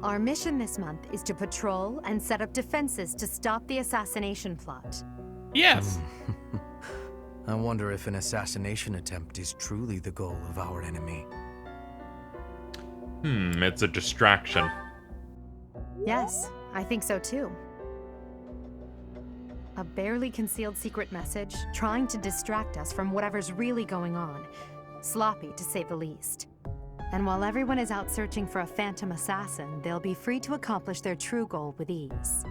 Our mission this month is to patrol and set up defenses to stop the assassination plot. Yes. I wonder if an assassination attempt is truly the goal of our enemy. It's a distraction. Yes, I think so too. A barely concealed secret message trying to distract us from whatever's really going on. Sloppy, to say the least. And while everyone is out searching for a phantom assassin, they'll be free to accomplish their true goal with ease.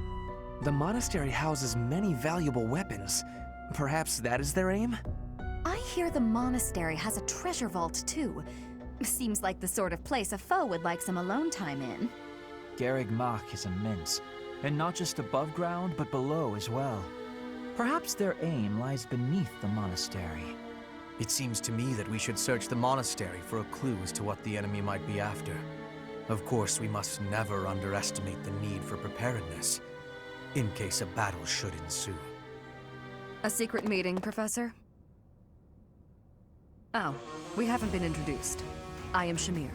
The monastery houses many valuable weapons. Perhaps that is their aim? I hear the monastery has a treasure vault too. Seems like the sort of place a foe would like some alone time in. Garreg Mach is immense, and not just above ground, but below as well. Perhaps their aim lies beneath the monastery. It seems to me that we should search the monastery for a clue as to what the enemy might be after. Of course, we must never underestimate the need for preparedness, in case a battle should ensue. A secret meeting, Professor? Oh, we haven't been introduced. I am Shamir.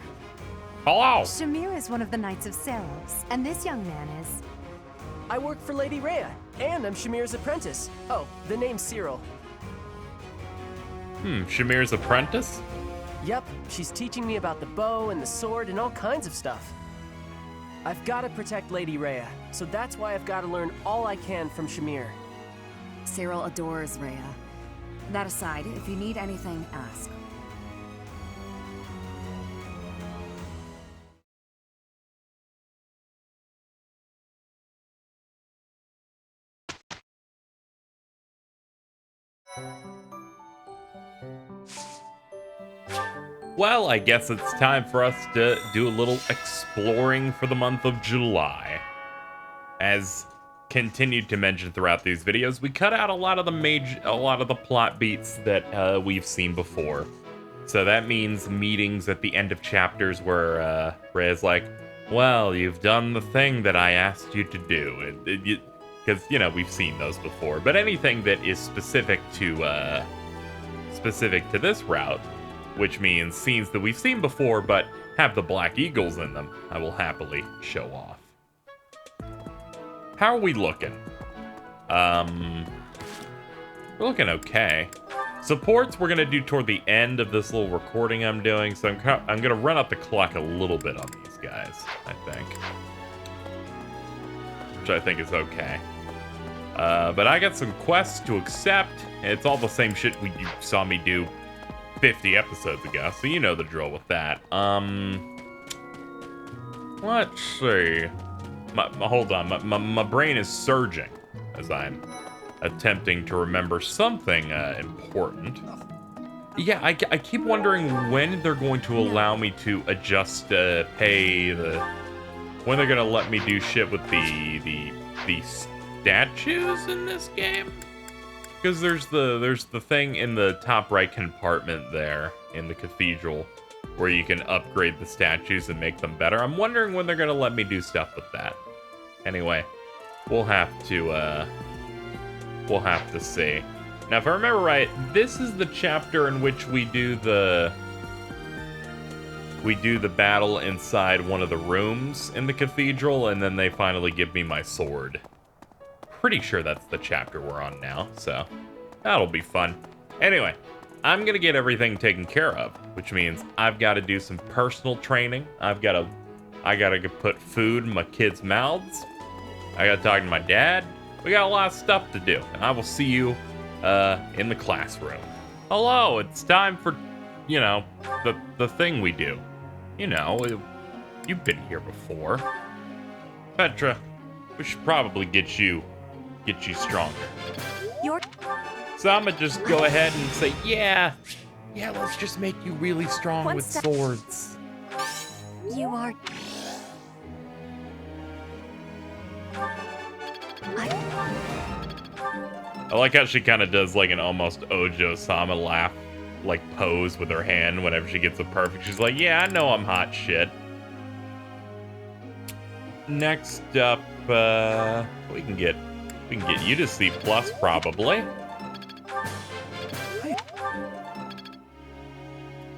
Hello! Shamir is one of the Knights of Saros, and this young man is... I work for Lady Rhea, and I'm Shamir's apprentice. Oh, the name's Cyril. Shamir's apprentice? Yep, she's teaching me about the bow and the sword and all kinds of stuff. I've got to protect Lady Rhea, so that's why I've got to learn all I can from Shamir. Cyril adores Rhea. That aside, if you need anything, ask. Well, I guess it's time for us to do a little exploring for the month of July. As continued to mention throughout these videos, we cut out a lot of the plot beats that we've seen before. So that means meetings at the end of chapters where Rhea's like, well, you've done the thing that I asked you to do. Because, you know, we've seen those before. But anything that is specific to this route, which means scenes that we've seen before but have the Black Eagles in them, I will happily show off. How are we looking? We're looking okay. Supports we're gonna do toward the end of this little recording I'm doing, so I'm gonna run up the clock a little bit on these guys, I think. Which I think is okay. But I got some quests to accept, and it's all the same shit you saw me do 50 episodes ago, so you know the drill with that. Let's see. Hold on, my brain is surging as I'm attempting to remember something important. Yeah, I keep wondering when they're going to allow me to adjust pay, when they're gonna let me do shit with the statues in this game. Because there's the thing in the top right compartment there in the cathedral where you can upgrade the statues and make them better. I'm wondering when they're gonna let me do stuff with that. Anyway, we'll have to see. Now, if I remember right, this is the chapter in which we do the battle inside one of the rooms in the cathedral, and then they finally give me my sword. Pretty sure that's the chapter we're on now, so that'll be fun. Anyway, I'm gonna get everything taken care of, which means I've got to do some personal training. I gotta put food in my kids' mouths. I gotta talk to my dad. We got a lot of stuff to do, and I will see you in the classroom. Hello, it's time for, you know, the thing we do. You know, you've been here before. Petra, we should probably get you stronger. So I'm gonna just go ahead and say, yeah, let's just make you really strong with swords. You are... I like how she kind of does like an almost Ojo-sama laugh, like pose with her hand whenever she gets it perfect. She's like, yeah, I know I'm hot shit. Next up, we can get you to C+ probably.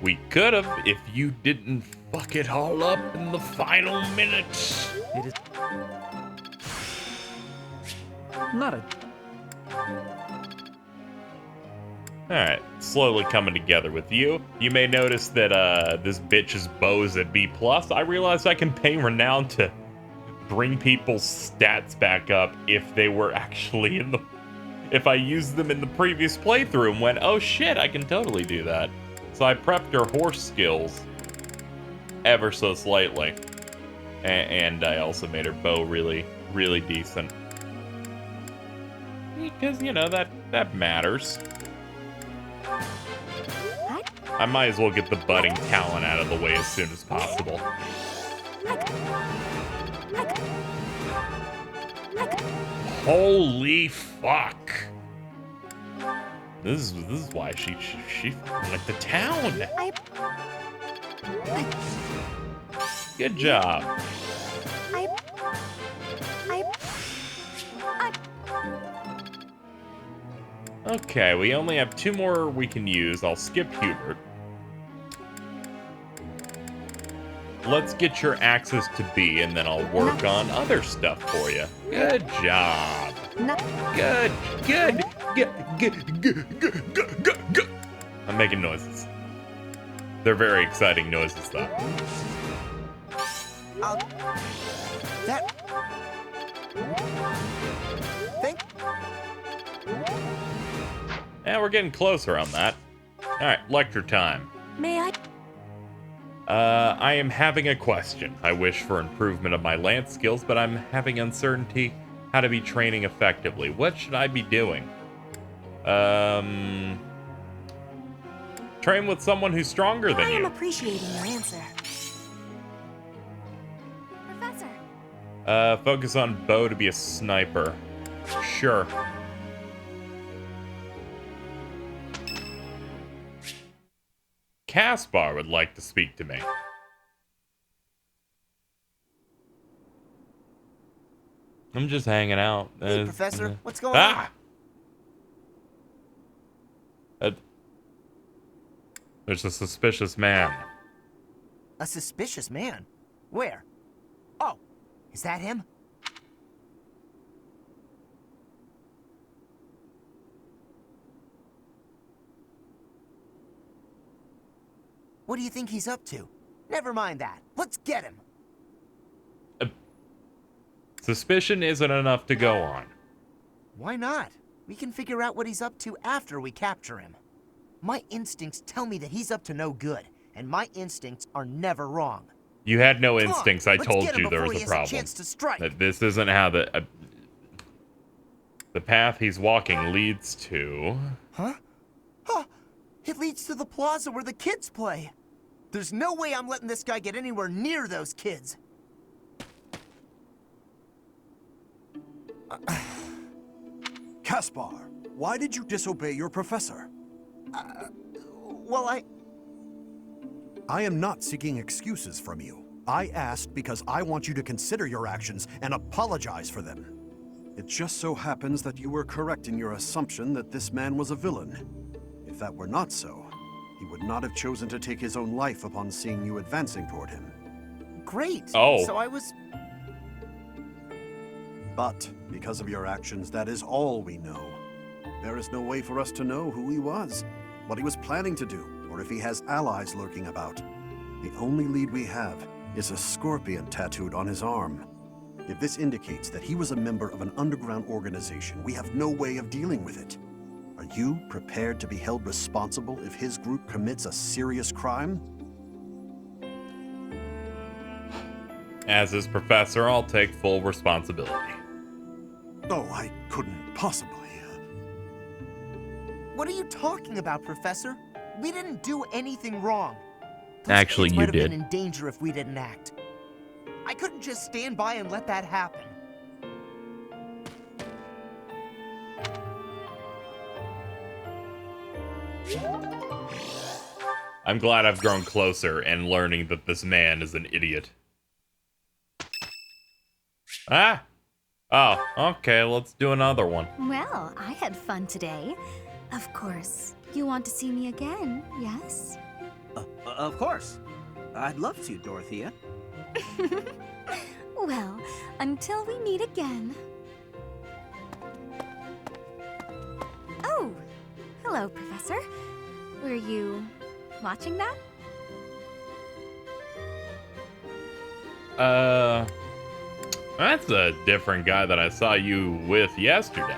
We could have if you didn't fuck it all up in the final minutes. It is not a Alright, slowly coming together with you. You may notice that this bitch's bow is at B+. I realized I can pay renown to bring people's stats back up if they were actually in the... If I used them in the previous playthrough and went, oh shit, I can totally do that. So I prepped her horse skills ever so slightly. And I also made her bow really, really decent. Because, you know, that matters. I might as well get the budding talent out of the way as soon as possible. Holy fuck! This is why she fucking went to town. Good job. Okay, we only have 2 more we can use. I'll skip Hubert. Let's get your access to B, and then I'll work on other stuff for you. Good job. Good. I'm making noises. They're very exciting noises, though. Yeah, we're getting closer on that. Alright, lecture time. May I? I am having a question. I wish for improvement of my lance skills, but I'm having uncertainty how to be training effectively. What should I be doing? Train with someone who's stronger than I am you. appreciating your answer. Professor. Focus on bow to be a sniper. Sure. Caspar would like to speak to me. I'm just hanging out. Hey, Professor, what's going on? There's a suspicious man. A suspicious man? Where? Oh, is that him? What do you think he's up to? Never mind that. Let's get him. Suspicion isn't enough to go on. Why not? We can figure out what he's up to after we capture him. My instincts tell me that he's up to no good, and my instincts are never wrong. You had no Come on, instincts. I let's told get him you there before was he a has problem. chance to strike. That this isn't how the path he's walking leads to. Huh? Huh? It leads to the plaza where the kids play. There's no way I'm letting this guy get anywhere near those kids. Caspar, why did you disobey your professor? Well, I am not seeking excuses from you. I asked because I want you to consider your actions and apologize for them. It just so happens that you were correct in your assumption that this man was a villain. If that were not so, he would not have chosen to take his own life upon seeing you advancing toward him. great. Oh. So I was... But because of your actions, that is all we know. There is no way for us to know who he was, what he was planning to do, or if he has allies lurking about. The only lead we have is a scorpion tattooed on his arm. If this indicates that he was a member of an underground organization, we have no way of dealing with it. Are you prepared to be held responsible if his group commits a serious crime? As his professor, I'll take full responsibility. Oh, I couldn't possibly. What are you talking about, Professor? We didn't do anything wrong. Those Actually, kids you might have did. been in danger if we didn't act. I couldn't just stand by and let that happen. I'm glad I've grown closer and learning that this man is an idiot. Ah! Oh, okay, let's do another one. Well, I had fun today. Of course. You want to see me again, yes? Of course. I'd love to, Dorothea. Well, until we meet again. Oh, hello, Professor. Were you watching that? That's a different guy that I saw you with yesterday.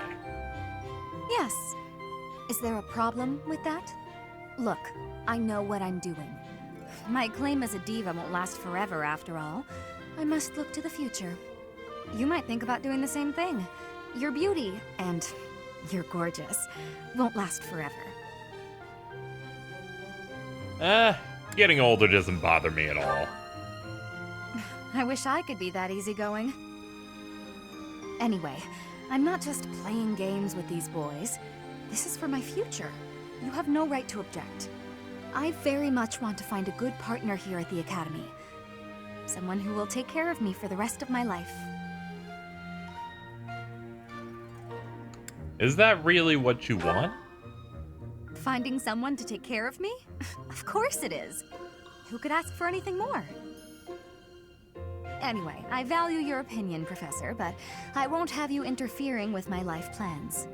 Yes. Is there a problem with that? Look, I know what I'm doing. My claim as a diva won't last forever, after all. I must look to the future. You might think about doing the same thing. Your beauty, and you're gorgeous, won't last forever. Getting older doesn't bother me at all. I wish I could be that easygoing. Anyway, I'm not just playing games with these boys. This is for my future. You have no right to object. I very much want to find a good partner here at the Academy. Someone who will take care of me for the rest of my life. Is that really what you want? Finding someone to take care of me? Of course it is. Who could ask for anything more? Anyway, I value your opinion, Professor, but I won't have you interfering with my life plans.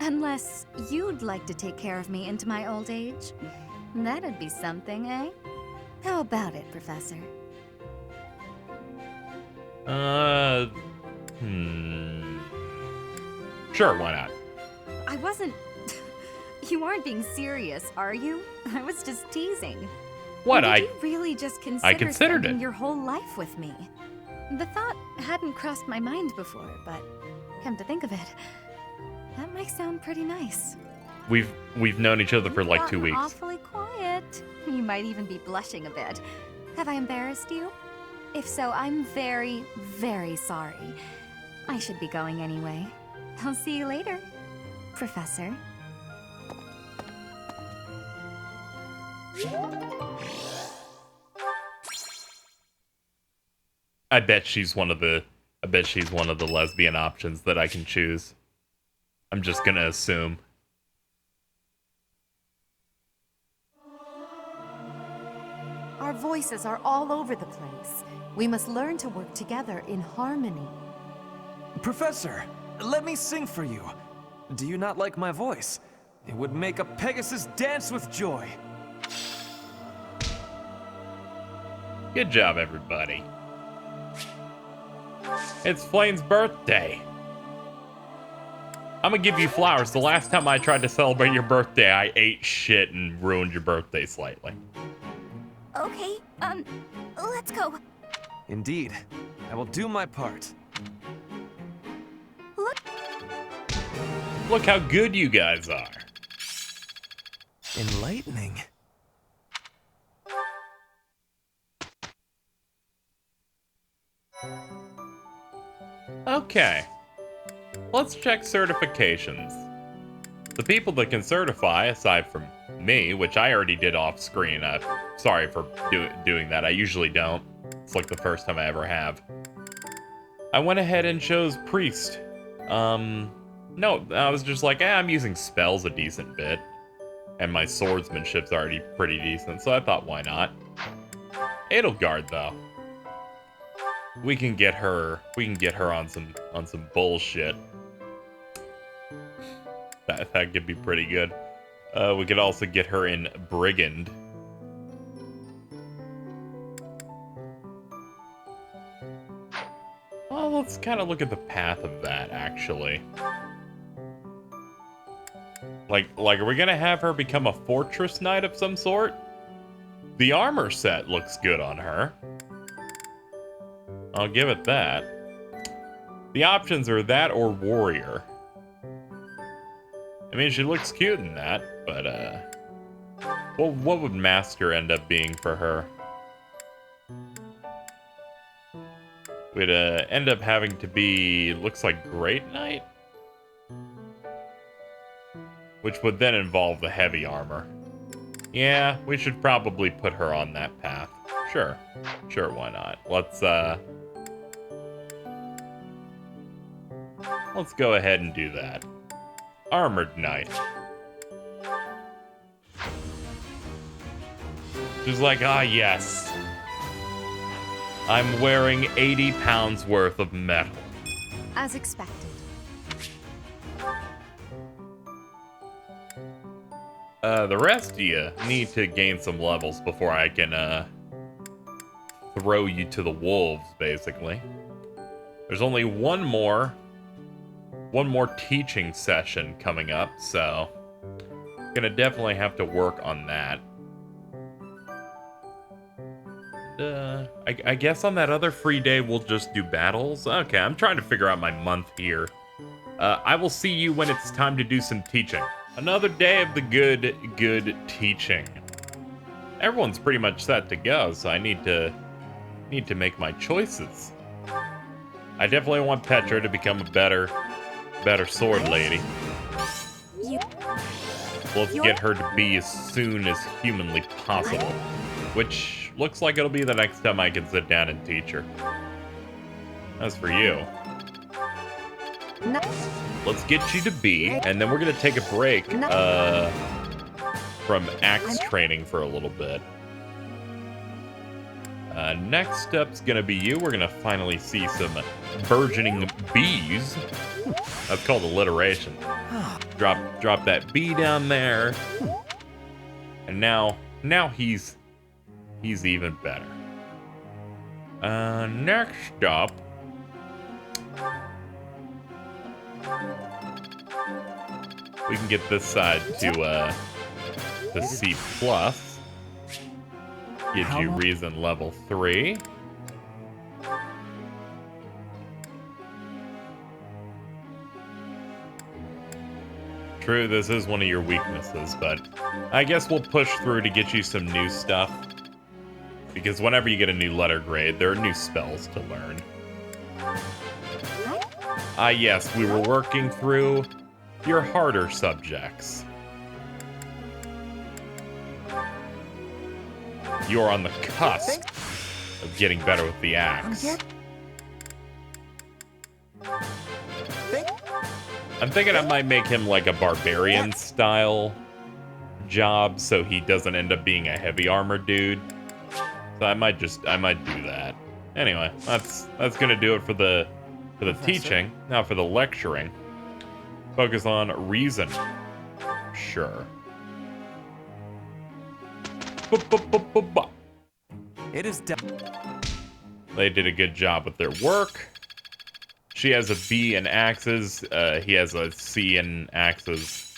Unless you'd like to take care of me into my old age. That'd be something, eh? How about it, Professor? Sure, why not? I wasn't... You aren't being serious, are you? I was just teasing. What, Or did you really just consider considered spending it. your whole life with me? The thought hadn't crossed my mind before, but come to think of it, that might sound pretty nice. We've known each other for like You've 2 gotten weeks. Awfully quiet. You might even be blushing a bit. Have I embarrassed you? If so, I'm very, very sorry. I should be going anyway. I'll see you later, Professor. I bet she's one of the lesbian options that I can choose. I'm just gonna assume. Our voices are all over the place. We must learn to work together in harmony. Professor, let me sing for you. Do you not like my voice? It would make a Pegasus dance with joy. Good job, everybody. It's Flame's birthday. I'm gonna give you flowers. The last time I tried to celebrate your birthday, I ate shit and ruined your birthday slightly. Okay, let's go. Indeed, I will do my part. Look how good you guys are. Enlightening. Okay. Let's check certifications. The people that can certify, aside from me, which I already did off screen, sorry for doing that. I usually don't. It's like the first time I ever have. I went ahead and chose Priest. No, I was just like, I'm using spells a decent bit. And my swordsmanship's already pretty decent, so I thought, why not? Edelgard, though. We can get her on some bullshit. That could be pretty good. We could also get her in Brigand. Well, let's kind of look at the path of that, actually. Like, are we gonna have her become a fortress knight of some sort? The armor set looks good on her. I'll give it that. The options are that or warrior. I mean, she looks cute in that, but, what would master end up being for her? We'd, end up having to be, looks like Great Knight? Which would then involve the heavy armor. Yeah, we should probably put her on that path. Sure. Sure, why not? Let's go ahead and do that. Armored Knight. She's like, ah, yes. I'm wearing 80 pounds worth of metal. As expected. The rest of you need to gain some levels before I can, throw you to the wolves, basically. There's only one more teaching session coming up, so gonna definitely have to work on that. I guess on that other free day we'll just do battles. Okay, I'm trying to figure out my month here. I will see you when it's time to do some teaching. Another day of the good teaching. Everyone's pretty much set to go, so I need to make my choices. I definitely want Petra to become a better sword lady. Let's get her to be as soon as humanly possible, which looks like it'll be the next time I can sit down and teach her. As for you, let's get you to B, and then we're gonna take a break from axe training for a little bit. Next up's gonna be you. We're gonna finally see some burgeoning bees. That's called alliteration. Drop that bee down there. And now he's even better. Next up, we can get this side to C+. Gives you reason level 3. True, this is one of your weaknesses, but I guess we'll push through to get you some new stuff. Because whenever you get a new letter grade, there are new spells to learn. Yes, we were working through your harder subjects. You're on the cusp of getting better with the axe. I'm thinking I might make him like a barbarian style job so he doesn't end up being a heavy armor dude. So I might do that. Anyway, that's gonna do it for the teaching. Now for the lecturing. Focus on reason. Sure. It is They did a good job with their work. She has a B in axes. He has a C in axes.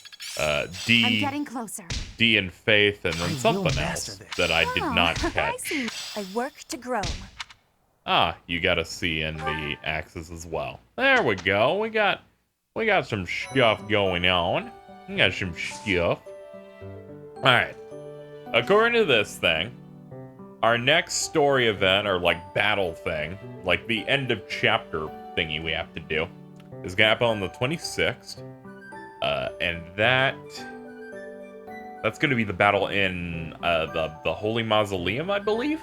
D. I'm getting closer. D in faith, and then something else that I did not catch. I work to grow. Ah, you got a C in the axes as well. There we go. We got some stuff going on. We got some stuff. All right. According to this thing, our next story event, or like battle thing, like the end of chapter thingy we have to do, is gonna happen on the 26th. And that's gonna be the battle in the Holy Mausoleum, I believe.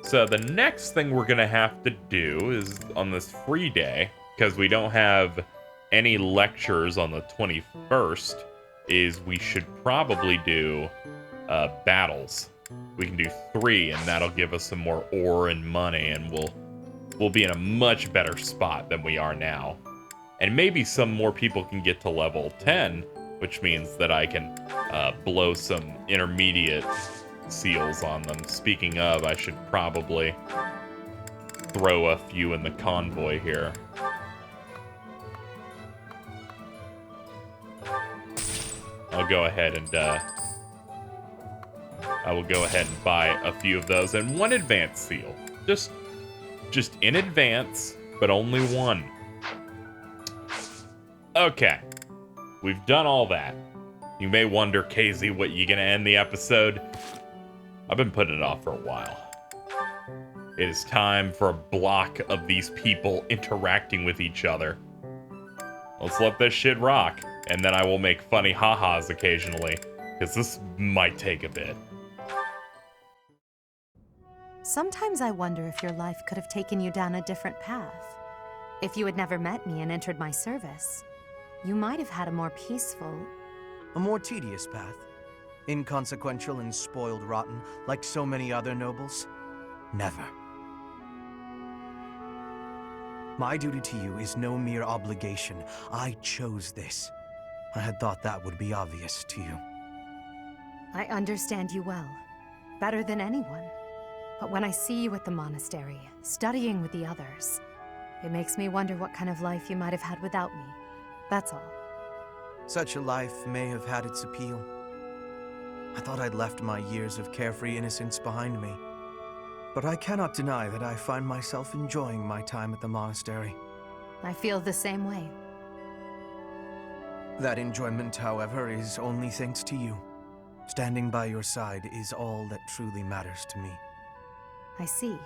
So the next thing we're gonna have to do is on this free day, because we don't have any lectures on the 21st, is we should probably do battles. We can do 3, and that'll give us some more ore and money, and we'll be in a much better spot than we are now. And maybe some more people can get to level 10, which means that I can blow some intermediate seals on them. Speaking of, I should probably throw a few in the convoy here. I'll go ahead and I will go ahead and buy a few of those and one advanced seal. Just in advance, but only one. Okay. We've done all that. You may wonder, KZ, what you gonna end the episode? I've been putting it off for a while. It is time for a block of these people interacting with each other. Let's let this shit rock, and then I will make funny ha-has occasionally, because this might take a bit. Sometimes I wonder if your life could have taken you down a different path. If you had never met me and entered my service, you might have had a more peaceful... a more tedious path. Inconsequential and spoiled rotten, like so many other nobles. Never. My duty to you is no mere obligation. I chose this. I had thought that would be obvious to you. I understand you well, better than anyone. But when I see you at the monastery, studying with the others, it makes me wonder what kind of life you might have had without me. That's all. Such a life may have had its appeal. I thought I'd left my years of carefree innocence behind me. But I cannot deny that I find myself enjoying my time at the monastery. I feel the same way. That enjoyment, however, is only thanks to you. Standing by your side is all that truly matters to me. I see.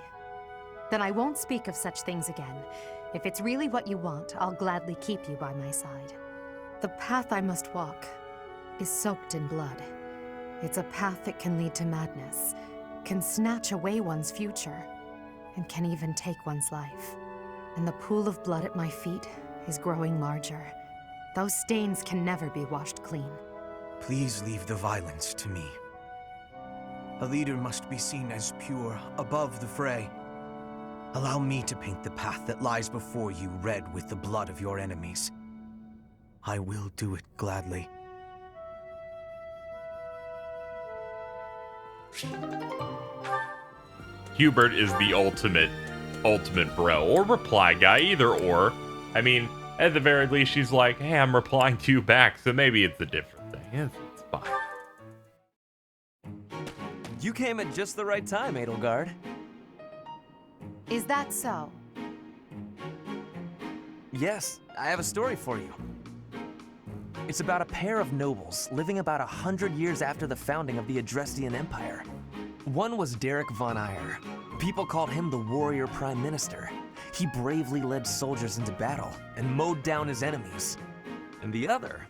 Then I won't speak of such things again. If it's really what you want, I'll gladly keep you by my side. The path I must walk is soaked in blood. It's a path that can lead to madness, can snatch away one's future, and can even take one's life. And the pool of blood at my feet is growing larger. Those stains can never be washed clean. Please leave the violence to me. A leader must be seen as pure, above the fray. Allow me to paint the path that lies before you red with the blood of your enemies. I will do it gladly. Hubert is the ultimate bro, or reply guy, either or. I mean, at the very least, she's like, hey, I'm replying to you back, so maybe it's a different thing. It's fine. You came at just the right time, Edelgard. Is that so? Yes, I have a story for you. It's about a pair of nobles living about 100 years after the founding of the Adrestian Empire. One was Derek von Eyre. People called him the warrior prime minister. He bravely led soldiers into battle and mowed down his enemies. And the other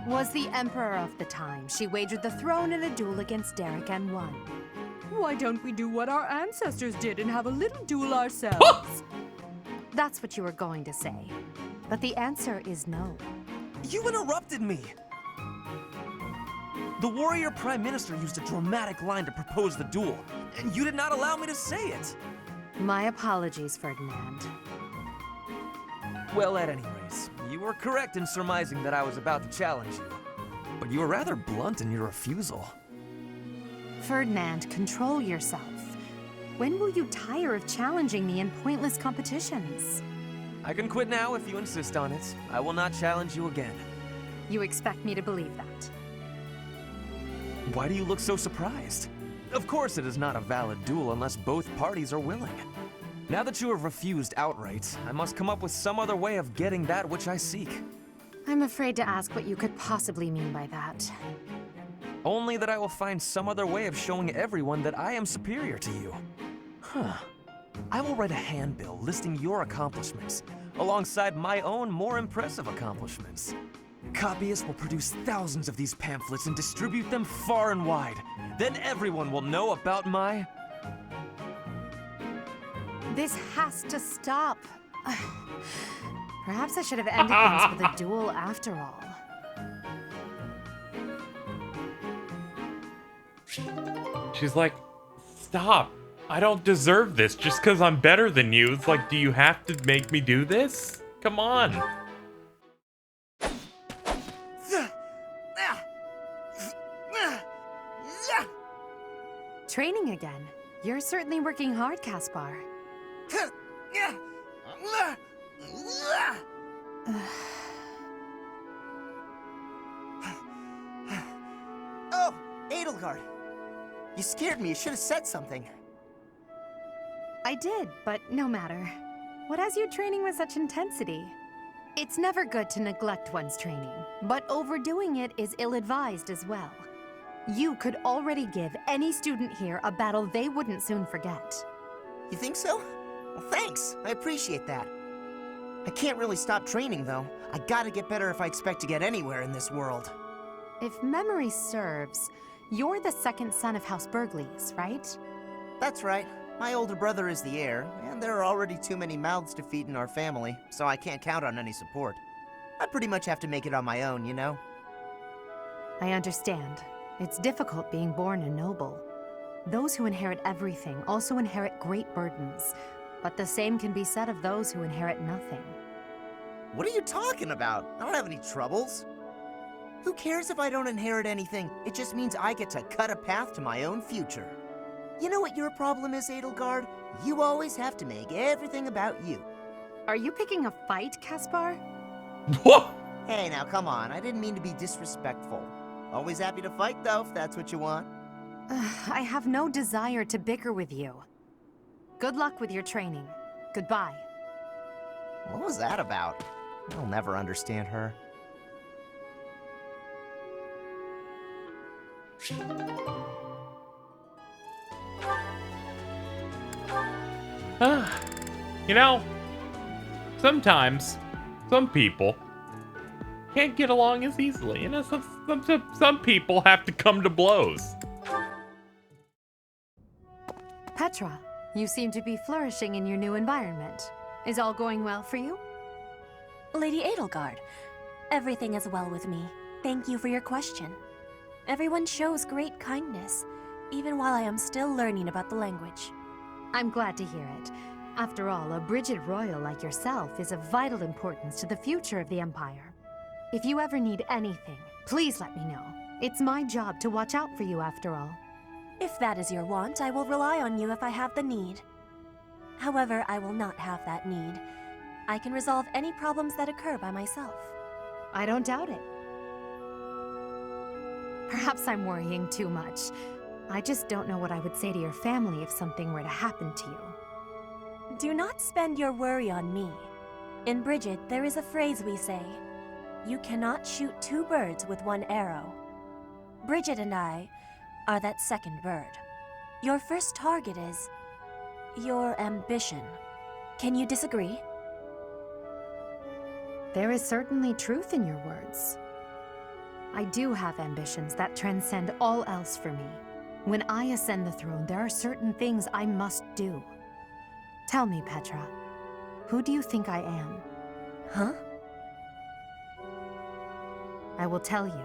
was the emperor of the time. She wagered the throne in a duel against Derek and won. Why don't we do what our ancestors did and have a little duel ourselves? That's what you were going to say. But the answer is no. You interrupted me! The warrior prime minister used a dramatic line to propose the duel, and you did not allow me to say it! My apologies, Ferdinand. Well, at any rate, you were correct in surmising that I was about to challenge you. But you were rather blunt in your refusal. Ferdinand, control yourself. When will you tire of challenging me in pointless competitions? I can quit now if you insist on it. I will not challenge you again. You expect me to believe that? Why do you look so surprised? Of course it is not a valid duel unless both parties are willing. Now that you have refused outright, I must come up with some other way of getting that which I seek. I'm afraid to ask what you could possibly mean by that. Only that I will find some other way of showing everyone that I am superior to you. I will write a handbill listing your accomplishments, alongside my own more impressive accomplishments. Copyists will produce thousands of these pamphlets and distribute them far and wide. Then everyone will know about my... This has to stop. Perhaps I should have ended things with a duel after all. She's like, stop. I don't deserve this just because I'm better than you. It's like, do you have to make me do this? Come on. Training again. You're certainly working hard, Caspar. Oh, Edelgard. You scared me. You should have said something. I did, but no matter. What has you training with such intensity? It's never good to neglect one's training, but overdoing it is ill-advised as well. You could already give any student here a battle they wouldn't soon forget. You think so? Well, thanks. I appreciate that. I can't really stop training, though. I gotta get better if I expect to get anywhere in this world. If memory serves, you're the second son of House Burgleys, right? That's right. My older brother is the heir, and there are already too many mouths to feed in our family, so I can't count on any support. I pretty much have to make it on my own, you know? I understand. It's difficult being born a noble. Those who inherit everything also inherit great burdens. But the same can be said of those who inherit nothing. What are you talking about? I don't have any troubles. Who cares if I don't inherit anything? It just means I get to cut a path to my own future. You know what your problem is, Edelgard? You always have to make everything about you. Are you picking a fight, Caspar? Whoa! Hey, now come on. I didn't mean to be disrespectful. Always happy to fight, though, if that's what you want. I have no desire to bicker with you. Good luck with your training. Goodbye. What was that about? I'll never understand her. You know, sometimes some people can't get along as easily. You know, some people have to come to blows. Petra, you seem to be flourishing in your new environment. Is all going well for you? Lady Edelgard, everything is well with me. Thank you for your question. Everyone shows great kindness, even while I am still learning about the language. I'm glad to hear it. After all, a Brigid royal like yourself is of vital importance to the future of the Empire. If you ever need anything, please let me know. It's my job to watch out for you after all. If that is your want, I will rely on you if I have the need. However, I will not have that need. I can resolve any problems that occur by myself. I don't doubt it. Perhaps I'm worrying too much. I just don't know what I would say to your family if something were to happen to you. Do not spend your worry on me. In Brigid, there is a phrase we say. You cannot shoot two birds with one arrow. Brigid and I are that second bird. Your first target is your ambition. Can you disagree? There is certainly truth in your words. I do have ambitions that transcend all else for me. When I ascend the throne, there are certain things I must do. Tell me, Petra, who do you think I am? Huh? I will tell you.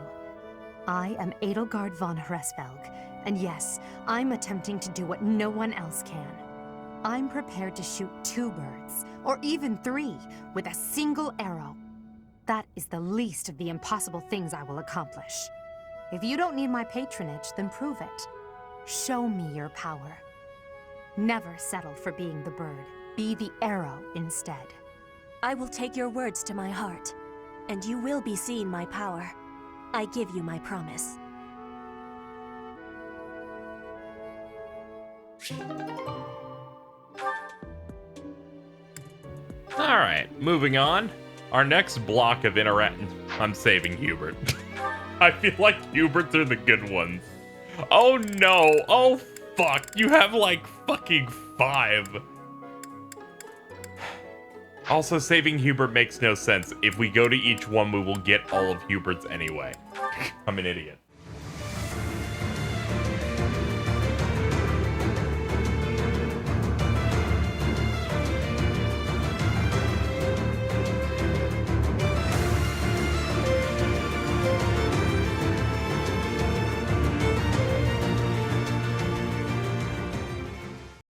I am Edelgard von Hresvelg, and yes, I'm attempting to do what no one else can. I'm prepared to shoot 2 birds, or even 3, with a single arrow. That is the least of the impossible things I will accomplish. If you don't need my patronage, then prove it. Show me your power. Never settle for being the bird. Be the arrow instead. I will take your words to my heart, and you will be seeing my power. I give you my promise. Alright, moving on. Our next block of I'm saving Hubert. I feel like Huberts are the good ones. Oh no! Oh fuck! You have like fucking 5. Also, saving Hubert makes no sense. If we go to each one, we will get all of Hubert's anyway. I'm an idiot.